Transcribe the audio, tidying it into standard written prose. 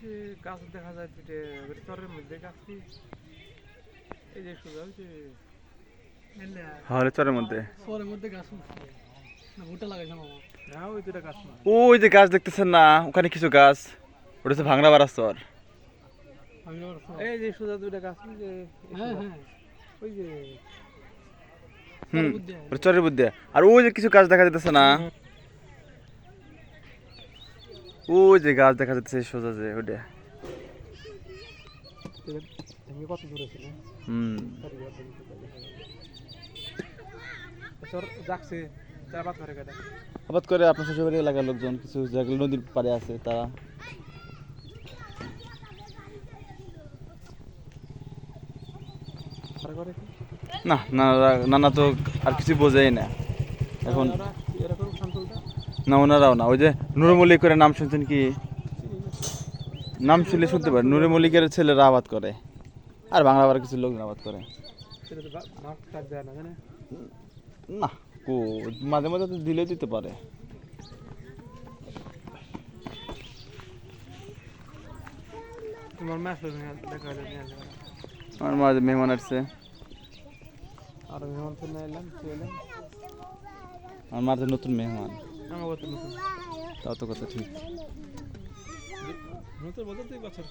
যে গাছ দেখা যায় দুটো চরের মধ্যে গাছ কি এই যে সোজা ওই যে হলে চরের মধ্যে শহরের মধ্যে গাছ উঠছে না ভুট্টা লাগাইছে মামা না ওই দুটো গাছ না ওই যে গাছ দেখতেছেন না ওখানে কিছু গাছ ওটা হচ্ছে ভাঙড়া বাড়া চর। আমি আবার শহর। এই যে সোজা দুটো গাছ ওই যে হ্যাঁ হ্যাঁ ওই যে হুম বুদ্ধি ওটা চরের মধ্যে। আর ওই যে কিছু গাছ দেখা যাচ্ছে না, ওই যে গাছ দেখা যাচ্ছে সোজা যে ওটা। তুমি কত দূরে ছিল হুম চর যাচ্ছে চাপাত করে কাটা হঠাৎ করে আপনার শ্বশুরবাড়ি এলাকার লোকজন কিছু যেগুলো নদীর পাড়ে আছে তারা আর করে কি না নানা তো আর কিছু বোঝেই না এখন। ওরা এরকম শান্তলটা না ওনারাও না, ওই যে নুরে মল্লিকের নাম শুনছেন কি? নাম শুনতে পারেন, নুরে মল্লিকের ছেলেরা আবাদ করে আর বাংলা বাড়ার কিছু লোক আবাদ করে সেটা তো মাছ কাট দেয় না জানে না। কো মাঝে মাঝে তো দিলে দিতে পারে। তোমার ম্যাচ দেখা হলে নিয়ে আসবে আমার মাঝে মেহমান আসছে, আর মেহমান ফিরে এলাম এলাম আমার মাঝে নতুন মেহমান। আমার বলতে নতুন তাও তো কথা ঠিক। নতুন বলতে 2 বছর